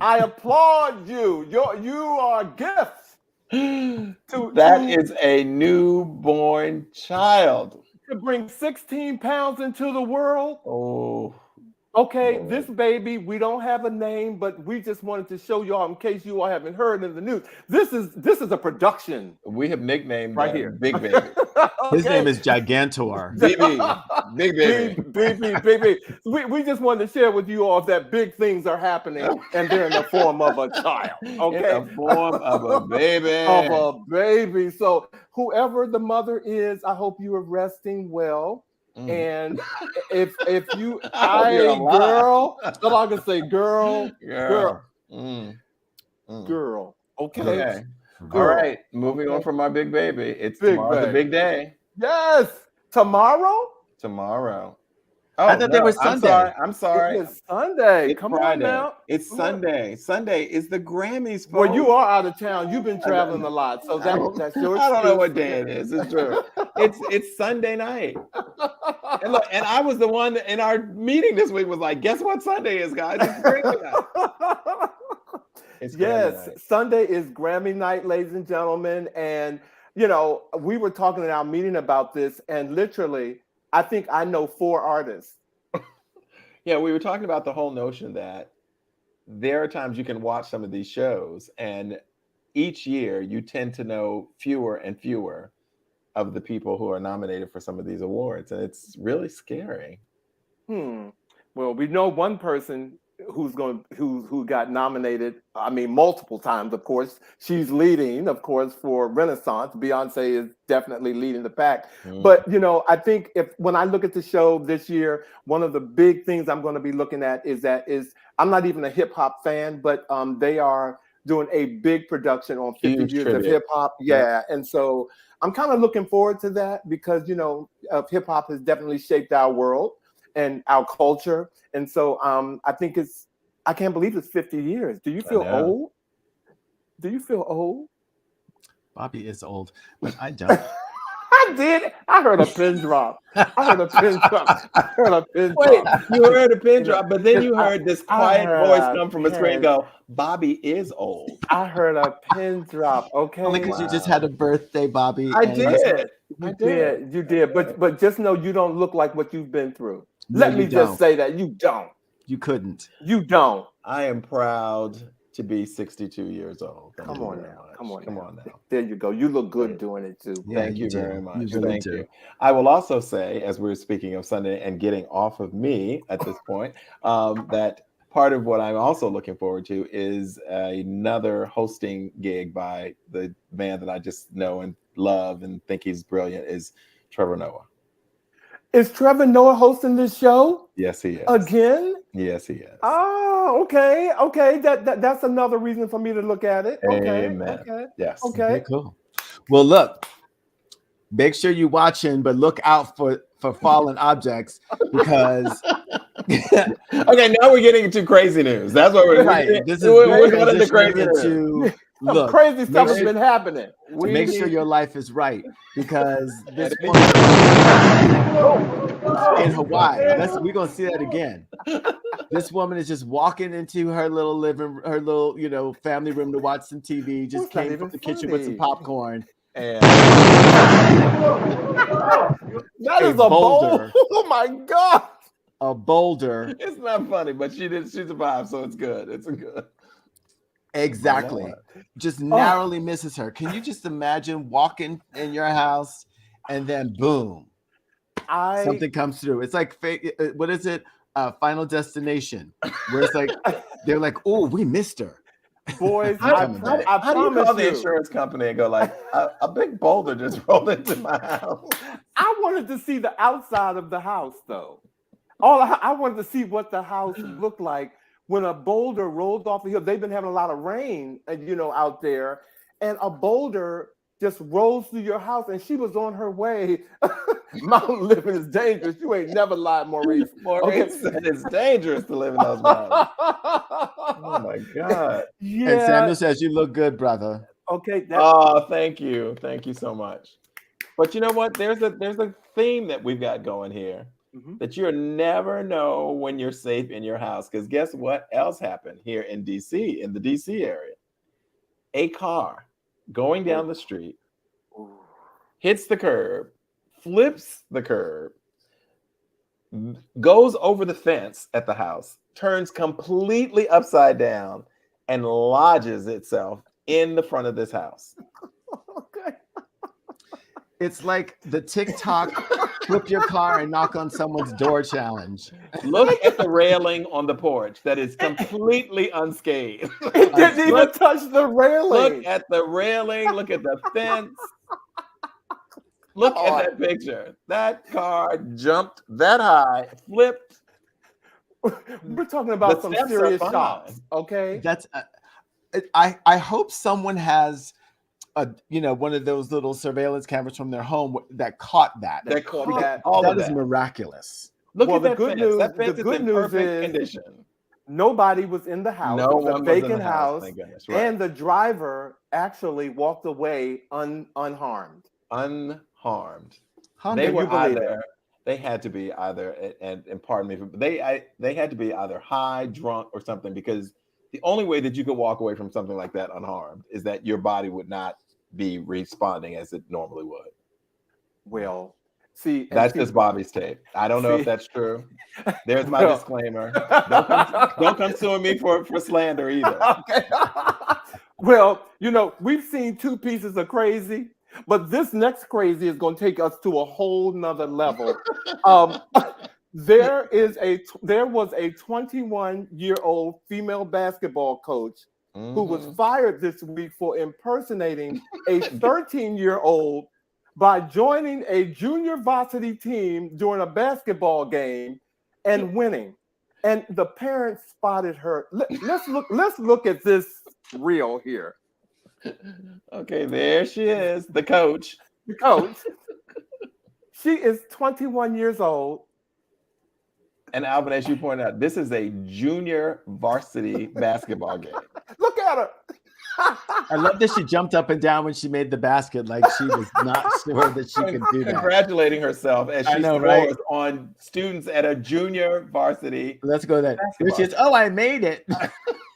I applaud you. You are gifts. That is a newborn child. To bring 16 pounds into the world. Oh. Okay, this baby, we don't have a name, but we just wanted to show y'all in case you all haven't heard in the news. This is a production. We have nicknamed right here Big Baby. His name is Gigantor. Big Baby. We just wanted to share with you all that big things are happening, and they're in the form of a child. Okay, in the form of a baby. Of a baby. So whoever the mother is, I hope you are resting well. And if you, girl, that's all I can say, girl. Okay. All right. Moving on from our big baby. It's tomorrow's the big day. Yes. Tomorrow. Oh, I thought they were Sunday. I'm sorry. It's Sunday. It's Come Friday. on now. It's Sunday. Sunday is the Grammys. Folks. Well, you are out of town. You've been traveling a lot, so that's your. I don't know what day it is. It's true. It's Sunday night. And look, and I was the one in our meeting this week was like, guess what Sunday is, guys? It's Grammy night. Yes, Sunday is Grammy night, ladies and gentlemen. And we were talking in our meeting about this, and literally, I think I know 4 artists. Yeah, we were talking about the whole notion that there are times you can watch some of these shows, and each year you tend to know fewer and fewer of the people who are nominated for some of these awards, and it's really scary. Well, we know one person who got nominated. I mean, multiple times. Of course, she's leading. Of course, for Renaissance, Beyonce is definitely leading the pack. But I think when I look at the show this year, one of the big things I'm going to be looking at is I'm not even a hip hop fan, but they are doing a big production on 50 years of hip hop. Yeah, and so I'm kind of looking forward to that because hip hop has definitely shaped our world and our culture. And so I think I can't believe it's 50 years. Do you feel old? Do you feel old? Bobby is old, but I don't. I did. I heard a pin drop. Wait, you heard a pin drop, but then you heard this quiet voice come from a screen and go, Bobby is old. I heard a pin drop. Okay. Only because you just had a birthday, Bobby. I did. You did. But just know you don't look like what you've been through. Let me just say that you don't. You couldn't. You don't. I am proud to be 62 years old. Come on now. There you go. You look good doing it too. Thank you very much. Thank you. I will also say, as we're speaking of Sunday and getting off of me at this point, that part of what I'm also looking forward to is another hosting gig by the man that I just know and love and think he's brilliant is Trevor Noah. Is Trevor Noah hosting this show? Yes, he is. Again? Yes, he is. Oh, okay. That's another reason for me to look at it. Amen. Okay. Yes. Okay. Cool. Well, look, make sure you're watching, but look out for fallen objects because. Okay, now we're getting into crazy news. That's what we're right. This is we're going into crazy news. Look, crazy stuff has been happening. Make sure your life is right because this one. in Hawaii. We're gonna see that again. This woman is just walking into her little family room to watch some TV. Just came from the kitchen with some popcorn. And that is a boulder. Oh my God. A boulder. It's not funny, but she survived, so it's good. It's good. Exactly. Just narrowly misses her. Can you just imagine walking in your house and then boom, something comes through? It's like what is it? Final Destination, where it's like they're like, oh, we missed her. Boys, I promise you, call the insurance company and go like, a big boulder just rolled into my house. I wanted to see the outside of the house, though. I wanted to see what the house looked like when a boulder rolled off the hill. They've been having a lot of rain, out there, and a boulder just rolls through your house, and she was on her way. Mountain living is dangerous. You ain't never lied, Maurice. Maurice said it's dangerous to live in those mountains. Oh my God. Yeah. And Samuel says, you look good, brother. Okay. Thank you. Thank you so much. But you know what? There's a theme that we've got going here. That you'll never know when you're safe in your house. Because guess what else happened here in DC, in the DC area? A car going down the street, hits the curb, flips the curb, goes over the fence at the house, turns completely upside down, and lodges itself in the front of this house. Okay. It's like the TikTok flip your car and knock on someone's door challenge. Look at the railing on the porch that is completely unscathed. It didn't even touch the railing. Look at the railing. Look at the fence. Look at that picture. That car jumped that high, flipped. We're talking about some serious shots. Okay. That's. I hope someone has. One of those little surveillance cameras from their home that caught that. That caught that. That is miraculous. Look at the that good fence. news. That fence the is good in news perfect is condition. Nobody was in the house. No it was one a was in vacant the house. house. Thank goodness. Right. And the driver actually walked away unharmed. Unharmed. They were either. They had to be either, and pardon me, they had to be either high, drunk, or something, because the only way that you could walk away from something like that unharmed is that your body would not be responding as it normally would. Well, see, that's just Bobby's tape. I don't know if that's true. There's my disclaimer. Don't come suing me for slander either. Okay. Well, we've seen two pieces of crazy, but this next crazy is going to take us to a whole nother level. There was a 21-year-old female basketball coach who was fired this week for impersonating a 13-year-old by joining a junior varsity team during a basketball game and winning. And the parents spotted her. Let's look at this reel here. Okay, there she is, the coach. The coach. She is 21 years old. And Alvin, as you pointed out, this is a junior varsity basketball game. Look at her. I love that she jumped up and down when she made the basket, like she was not sure that she could do that. Congratulating herself as she scores on students at a junior varsity. Let's go there. Which is, I made it.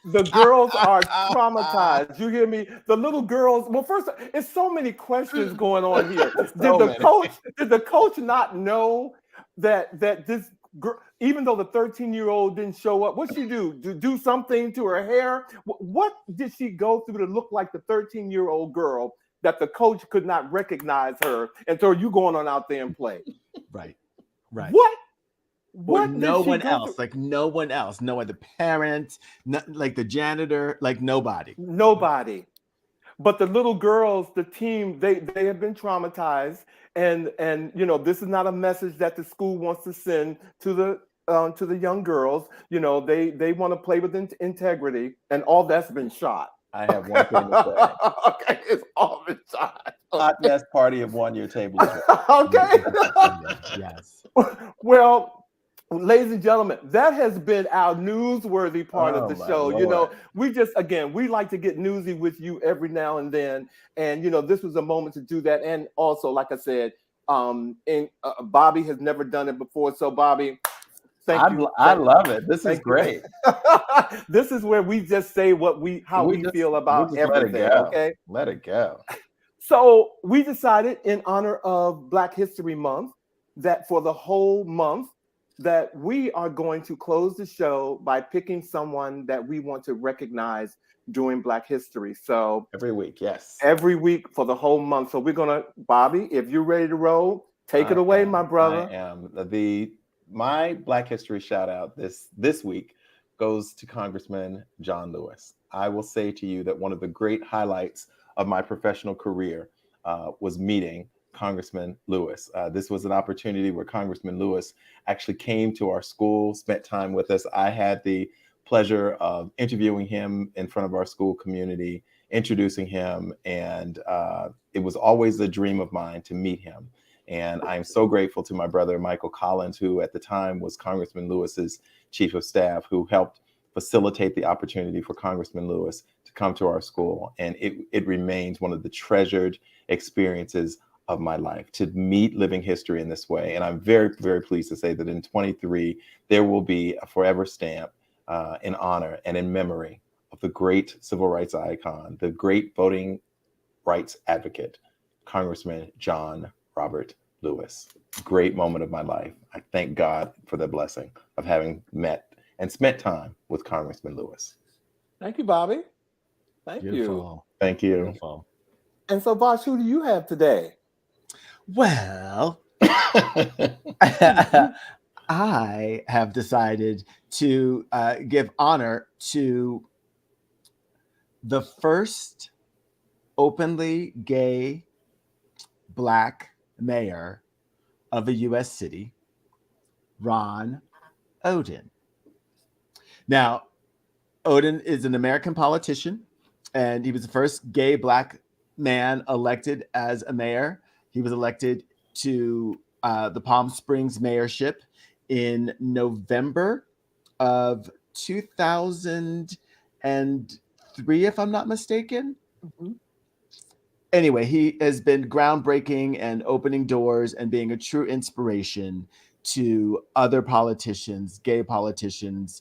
The girls are traumatized. You hear me? The little girls. Well, first, it's so many questions going on here. Did the coach not know that this girl, even though the 13-year-old didn't show up, what'd she do? Do something to her hair? What did she go through to look like the 13-year-old girl that the coach could not recognize her? And so you going on out there and play. Right. What? No one else. Like no one else. No other parent, like the janitor, like nobody. Nobody. But the little girls, the team, they have been traumatized. And this is not a message that the school wants to send to the young girls. They want to play with integrity, and all that's been shot. I have one thing to say. Okay, it's all been shot. Hot mess party of 1 year table. Okay. Yes. Well, ladies and gentlemen, that has been our newsworthy part of the show. Lord. We like to get newsy with you every now and then. And, this was a moment to do that. And also, like I said, And Bobby has never done it before. So Bobby, thank you. I love it. This is great. This is where we just say how we feel about everything. Let it go. Okay, let it go. So we decided, in honor of Black History Month, that for the whole month, that we are going to close the show by picking someone that we want to recognize during Black History. So every week, yes. Every week for the whole month. So we're gonna, Bobby, if you're ready to roll, take it away, my brother. I am. My Black History shout out this week goes to Congressman John Lewis. I will say to you that one of the great highlights of my professional career was meeting Congressman Lewis. This was an opportunity where Congressman Lewis actually came to our school, spent time with us. I had the pleasure of interviewing him in front of our school community, introducing him, and it was always a dream of mine to meet him. And I'm so grateful to my brother, Michael Collins, who at the time was Congressman Lewis's chief of staff, who helped facilitate the opportunity for Congressman Lewis to come to our school. And it remains one of the treasured experiences of my life to meet living history in this way. And I'm very, very pleased to say that in 23, there will be a forever stamp in honor and in memory of the great civil rights icon, the great voting rights advocate, Congressman John Robert Lewis. Great moment of my life. I thank God for the blessing of having met and spent time with Congressman Lewis. Thank you, Bobby. Thank Beautiful. you. Thank you. Beautiful. And so, Vash, who do you have today? Well, I have decided to give honor to the first openly gay Black mayor of a U.S. city, Ron Oden. Now, Oden is an American politician, and he was the first gay Black man elected as a mayor. He was elected to the Palm Springs mayorship in November of 2003, if I'm not mistaken. Mm-hmm. Anyway, he has been groundbreaking and opening doors and being a true inspiration to other politicians, gay politicians,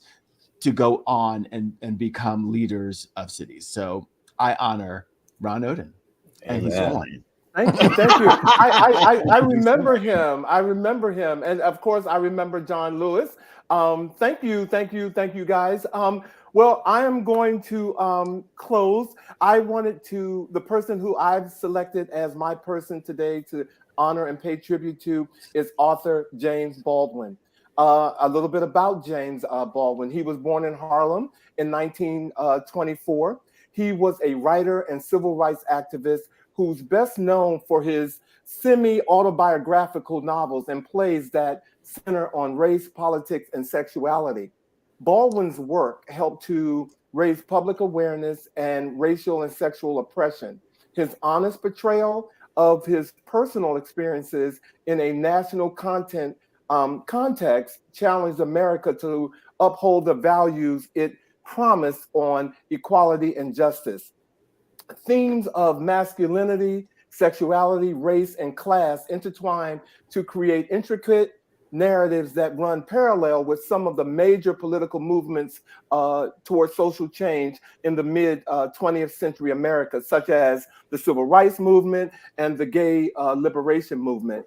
to go on and become leaders of cities. So I honor Ron Oden. And he's fine. Thank you. I remember him. And of course, I remember John Lewis. Thank you, guys. Well, I am going to close. The person who I've selected as my person today to honor and pay tribute to is author James Baldwin. A little bit about James Baldwin. He was born in Harlem in 1924. He was a writer and civil rights activist who's best known for his semi-autobiographical novels and plays that center on race, politics, and sexuality. Baldwin's work helped to raise public awareness and racial and sexual oppression. His honest portrayal of his personal experiences in a national context challenged America to uphold the values it promised on equality and justice. Themes of masculinity, sexuality, race, and class intertwine to create intricate narratives that run parallel with some of the major political movements towards social change in the mid 20th century America, such as the Civil Rights Movement and the Gay Liberation Movement.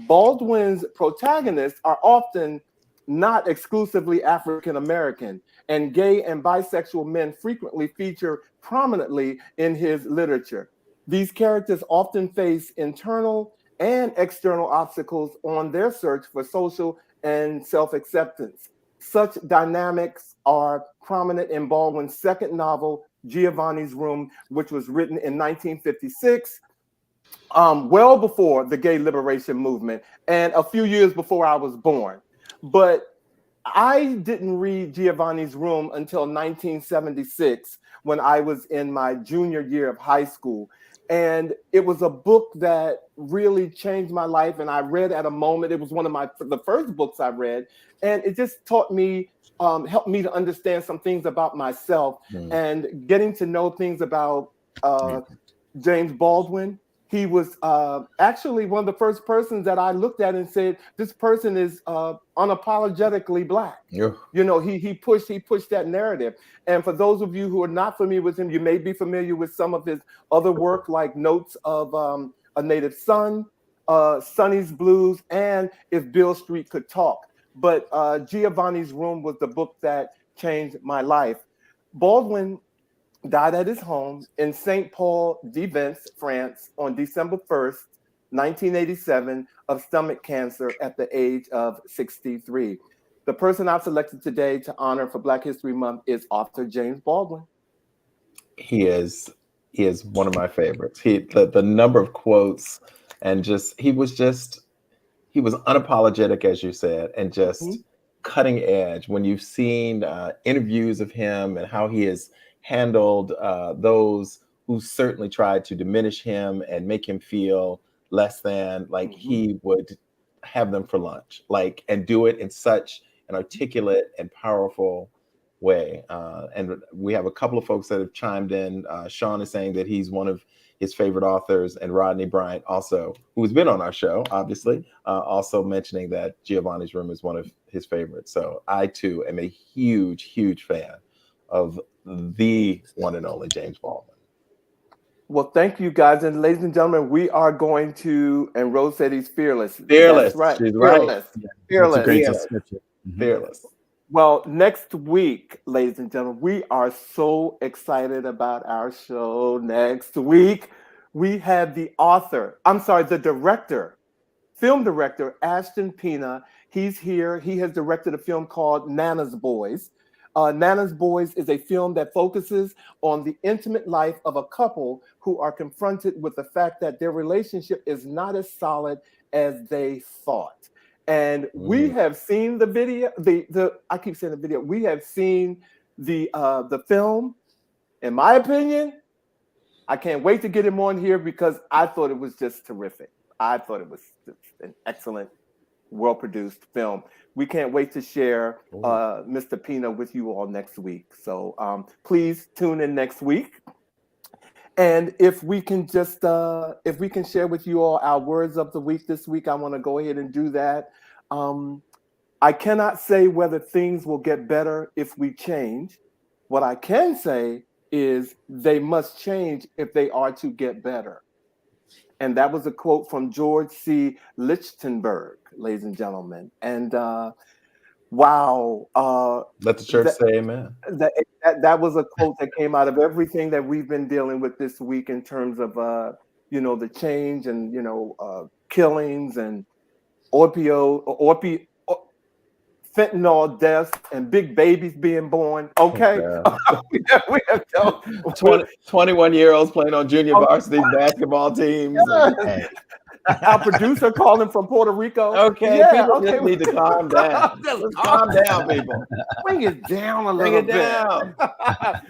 Baldwin's protagonists are often not exclusively African American, and gay and bisexual men frequently feature prominently in his literature. These characters often face internal and external obstacles on their search for social and self-acceptance. Such dynamics are prominent in Baldwin's second novel, Giovanni's Room, which was written in 1956, well before the gay liberation movement and a few years before I was born. But I didn't read Giovanni's Room until 1976 when I was in my junior year of high school. And it was a book that really changed my life. And I read at a moment, it was one of the first books I read. And it just taught me, helped me to understand some things about myself and getting to know things about James Baldwin. He was actually one of the first persons that I looked at and said, this person is unapologetically Black. Yeah. You know, he pushed that narrative. And for those of you who are not familiar with him, you may be familiar with some of his other work, like Notes of a Native Son, Sonny's Blues, and If Beale Street Could Talk. But Giovanni's Room was the book that changed my life. Baldwin died at his home in St. Paul de Vence, France, on December 1st, 1987, of stomach cancer at the age of 63. The person I've selected today to honor for Black History Month is author James Baldwin. He is one of my favorites. The number of quotes and he was unapologetic, as you said, and just cutting edge. When you've seen interviews of him and how he has handled those who certainly tried to diminish him and make him feel less than, like he would have them for lunch, like, and do it in such an articulate and powerful way. And we have a couple of folks that have chimed in. Sean is saying that he's one of his favorite authors, and Rodney Bryant, also, who's been on our show, obviously, also mentioning that Giovanni's Room is one of his favorites. So I too am a huge, huge fan of the one and only James Baldwin. Well, thank you, guys. And ladies and gentlemen, we are going to, and Rose said he's fearless. Fearless. That's right. She's fearless. Right. Fearless. That's a great Fearless. description. Fearless. Well, next week, ladies and gentlemen, we are so excited about our show. Next week, we have the director, film director, Ashton Pina. He's here. He has directed a film called Nana's Boys. Nana's Boys is a film that focuses on the intimate life of a couple who are confronted with the fact that their relationship is not as solid as they thought. And we have seen the video. I keep saying the video. We have seen the film. In my opinion, I can't wait to get him on here because I thought it was just terrific. I thought it was just an excellent, well-produced film. We can't wait to share Mr. Pina with you all next week. So please tune in next week. And if we can just, if we can share with you all our words of the week this week, I want to go ahead and do that. I cannot say whether things will get better if we change. What I can say is they must change if they are to get better. And that was a quote from George C. Lichtenberg, ladies and gentlemen. And wow. Let the church say amen. That was a quote that came out of everything that we've been dealing with this week in terms of, the change and, killings and fentanyl deaths and big babies being born. Okay. we have 21-year-olds playing on junior varsity basketball teams. Our producer calling from Puerto Rico. Okay, people just need to calm down. Calm down, people. Bring it down a little bit. Bring it down.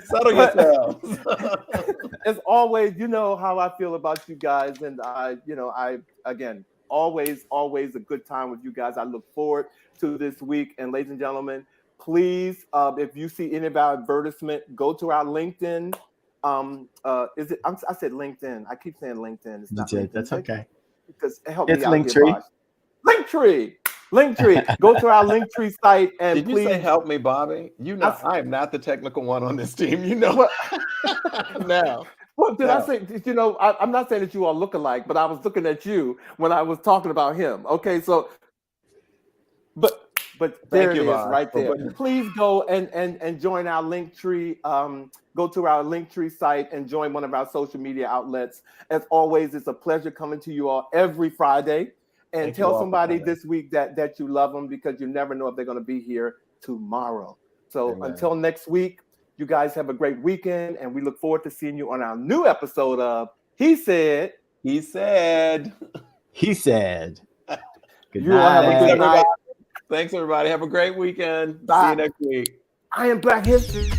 Settle yourselves. As always, you know how I feel about you guys, and always a good time with you guys. I look forward to this week. And ladies and gentlemen, please, if you see any of our advertisement, go to our LinkedIn. I said LinkedIn. I keep saying LinkedIn. It's not LinkedIn. That's okay. Because help it's me out Linktree. Linktree. Go to our Linktree site and Did please you say help me, Bobby? You know I am not the technical one on this team. You know what? No. Well, did I say? I'm not saying that you all look alike, but I was looking at you when I was talking about him. Okay, so, but there it is, right there. Please go and join our Linktree. Go to our Linktree site and join one of our social media outlets. As always, it's a pleasure coming to you all every Friday. And tell somebody this week that you love them, because you never know if they're going to be here tomorrow. So until next week, you guys have a great weekend, and we look forward to seeing you on our new episode of He Said. He Said. He Said. Good night. Have a good night. Thanks, everybody. Have a great weekend. Bye. See you next week. I am Black History.